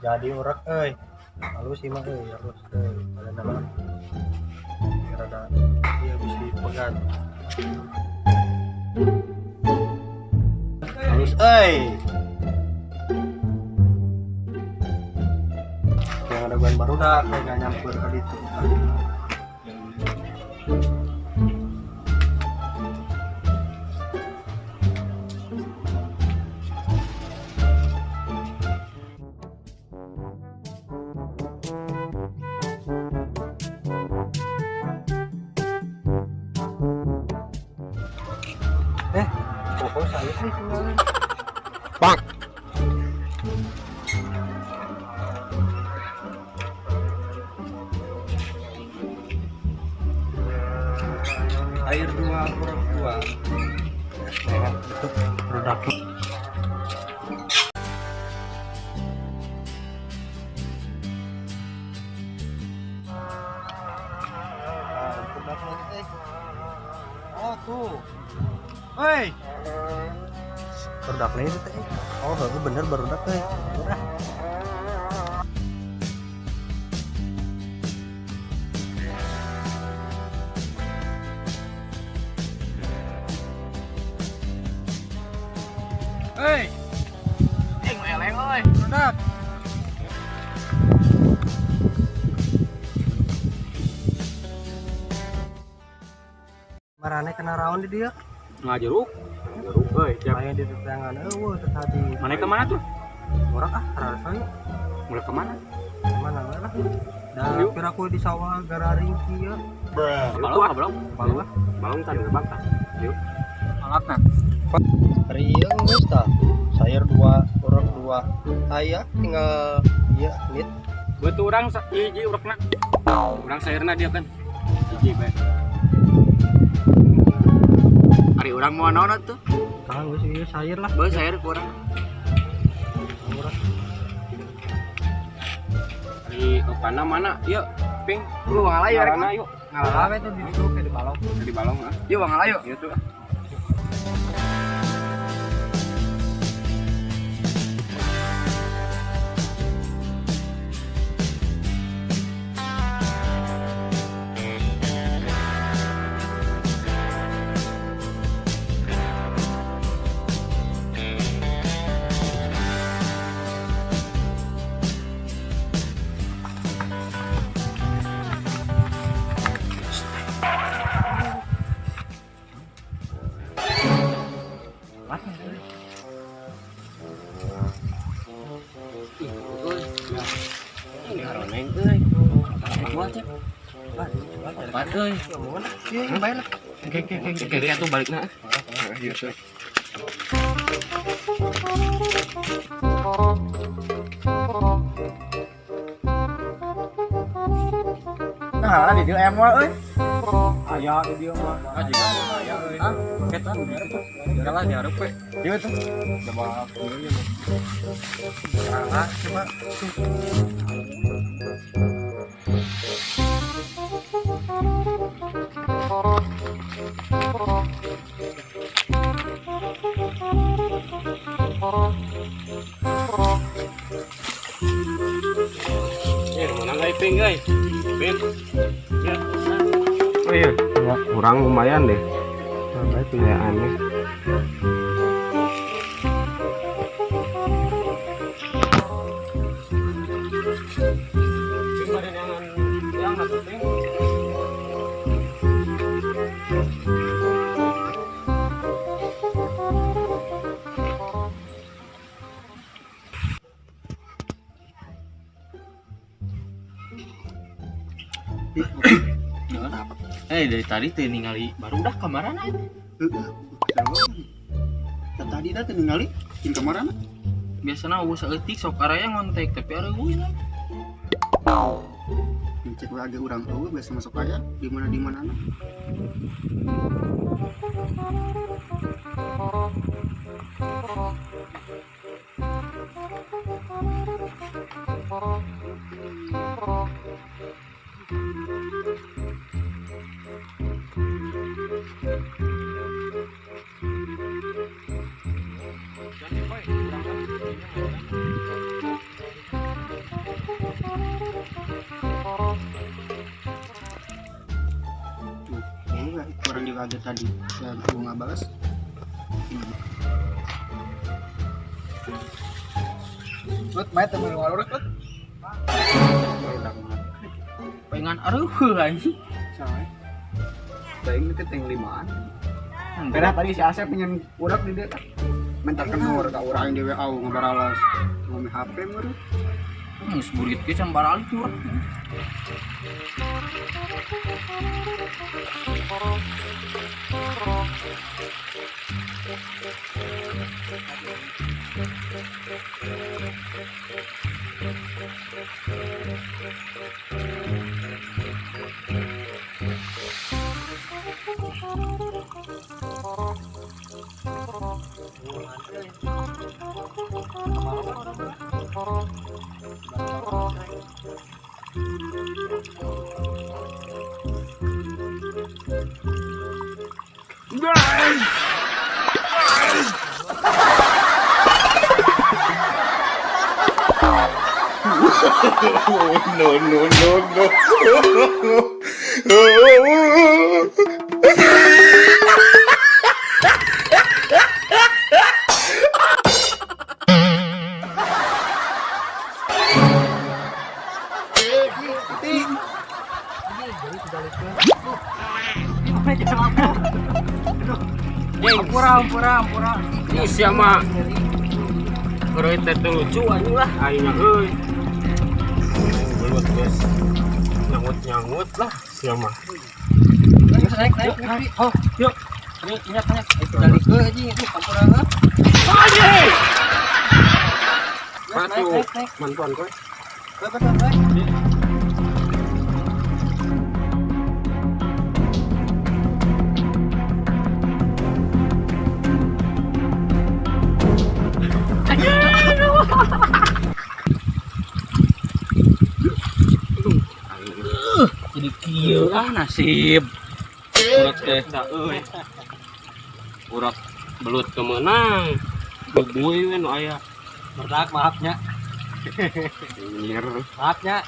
jadi urak halus sih mah halus ada nama rada dia bisa dipegang halus yang ada ban baru dah kayak nyamper ke itu pokok saya sih tinggalin Pak. air 2 kurang 2 lewat itu produk oh tuh produknya itu teh oh bener barudak murah eleng produk marane kena raon di dia Jeruk, main di tetangan tadi mana kemana tuh? murah rasa yuk Mulai kemana? mana lah dah kira aku di sawah gara ringki ya Balong tadi ngebang tak? Yuk alatnya riang wes ta sayur 2 orang 2 ayah tinggal iya nit betul orang hiji urakna orang sayurna dia kan hiji bae hari orang mau naon tuh kang geus ieu sayur lah bae sayur ku urang murah hari opana mana yuk ping Lu ngalayu rek Ngarana, yuk ngalawe tuh di situ kayak di balong ah Yuk Bang ngalayu. iya tuh ini haroneng euy buat ya buat euy iya bae lah oke atuh balikna iya sih Nah, di dia em euy. aya di dia mah jika aya euy ket anu jalan dihareup we Ieu tuh. coba ieu ah coba menang euy ping euy ping ya Oh iya, kurang lumayan deh. nah itu Kayak aneh. ping mari yang atuh ping dari tadi teh ningali baru udah kamaran aja. Tadi dah ningali di kamar anak. Biasanya eueuh saeutik sok araya ngontek tapi areueuh lah. Cek lagi orang tuh biasa masuk aja di mana anak. kaget tadi dan gue nggak balas gimana? Lut main temen walurus lut. Pengen aduh anjing. Salah. Baik itu yang limaan. Karena tadi si Asep pengen urak di dia kan. Mentak kenur ka urang yang di WA ngabaralas. Ngomong HP meureun. Geus burit ge sambar ali curang. Ampura. Ini siapa? Geureuy teh teu lucu anjing lah ayeuna euy. Belut geus. Nyangut lah siapa? Naik. Oh, yuk. Ini ingat. Dari ke anjing itu ampura heuh. Anjing. Naik. Mantuan koy. Naik. Jadi kieu nasib. Urak teh da euy. Urak belut teu meunang. Bebuy we nu aya. Berdak maafnya. Nyir. Maafnya.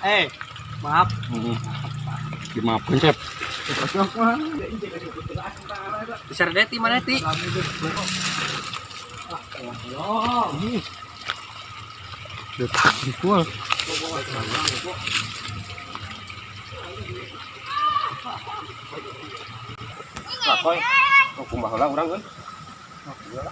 Maaf. Dimaafkeun Cep. Besar deti mana ti? Dikul. Lah koy, kumaha heula urang geus. Hampura.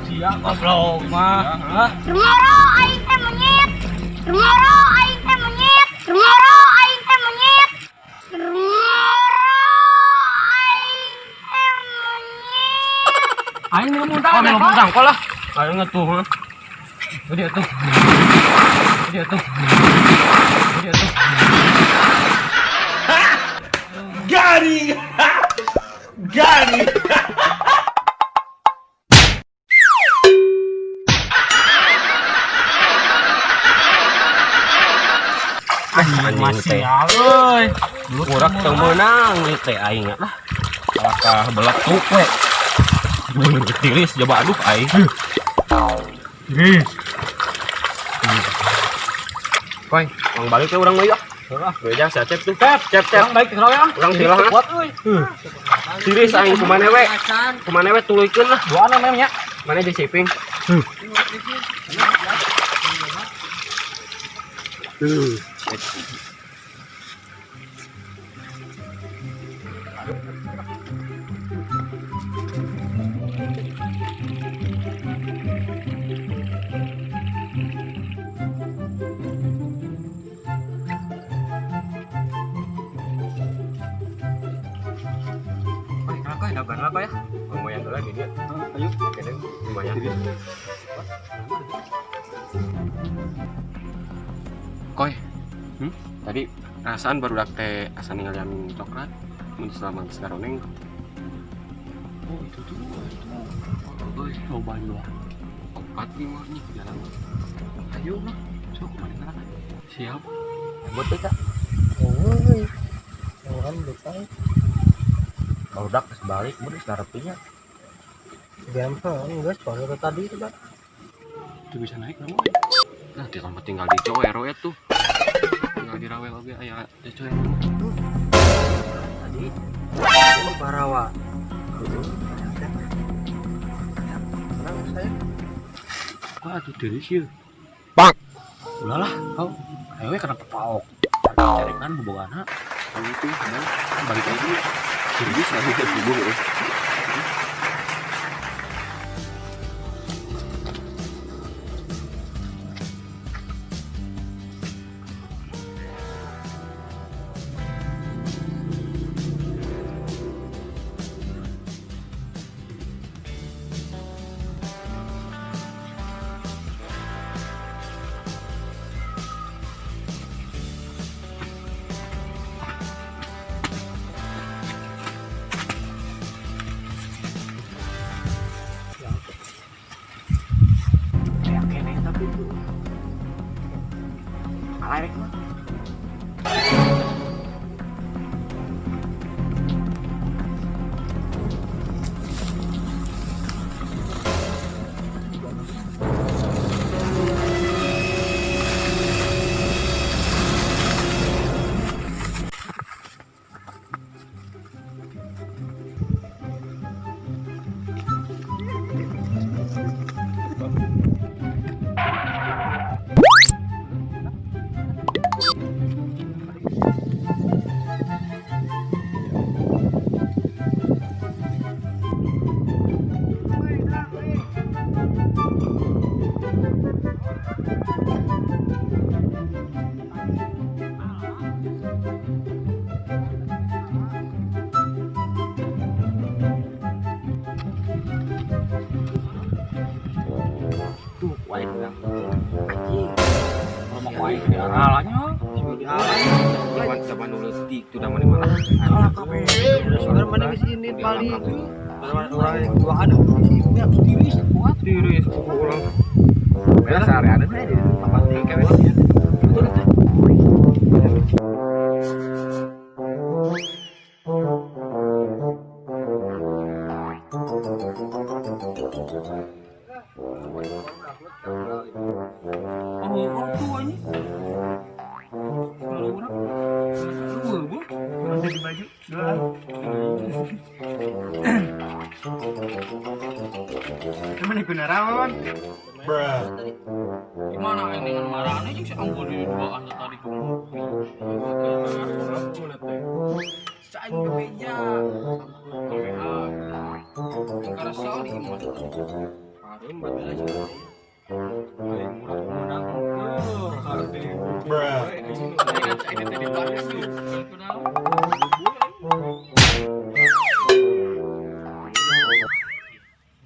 Siap goblok mah. Rumoro aing teh monyet. Aing minum muntah kok lah. Aing ngatuh. Dia tuh. Garing. Masih euy. Urak teu meunang ieu teh aing lah. Alakah belak tuk we. Tiris coba aduh aing. Koy, urang balik ke urang mah yuk. Heeh, beja si Acep tuh. Cep. Urang balik ke ya. Urang silah. Kuat euy. Tiris aing kumaha we? Kumaha we tuluykeun lah. Duana memangnya. Mana di shipping? Dagang apa ya? Lumayan dulu lagi dia. Ayo, kadang lumayan. Koy, tadi perasaan baru teh asa ninggalin coklat, mun selama sekarang. Oh itu tuh. Coba dulu. Opat nih mah nih jalan. Ayo lah. Siap. Buat teh Kak. Oh, kan betul. Barudak geus balik mun geus ngarepinya. Gampang, enggak soalnya tadi itu, Pak. Itu bisa naik namun. Nah, dia kan tinggal di Coero ya tuh. Tinggal di Rawel oge aya di Coero. Tadi ini Barawa. Tenang saya. Wah, tuh dari sih. Bang. Ulahlah, kau. Ayo kenapa paok? Cari kan bobogana. Kalau itu benar balik lagi. Serius lagi ke tubuh ya. Kayak kene tapi itu. Alerek mah. Tuh, wae bilang. Anjing. Ngomong wae di alanya. Di alanya. Zaman dulu stick tuh namanya mana? Alah kabeh. Soalnya mana ke sini paling orang yang dua ada punya tiris kuat. Tiris pulang. Beres area ada teh di tempat yang kewe ya. Betul itu. Cuman ikut narawan. Gimana ini dengan marahnya yang si Anggo di duaan tadi tuh. Saya juga beja. Karena soal di iman. Parum batal aja. Paling murah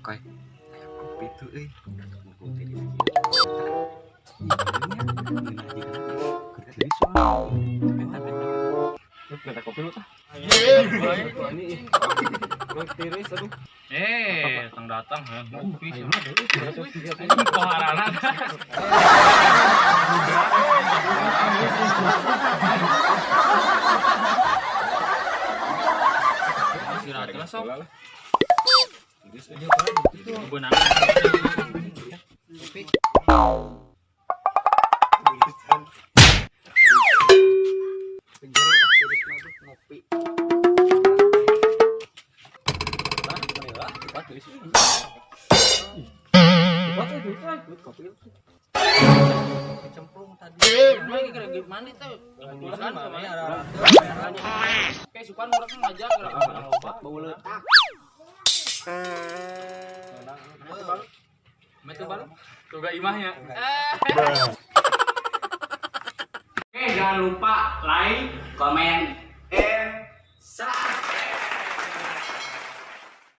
Kai, kopi tuh kopi di sini. Jadi soal kita kopi lu tah. Ini tiris aduh. Datang datang ya. Kopi sama ini koharanan. Istirahat lah sok. Itu benang. Cemplung tadi. Lagi kira mandi tuh. Tulisan sama ya. Kayak sukan orang kan ngajak bau letak. Metu balik. Tuh gak imahnya. Oke, jangan lupa like, komen,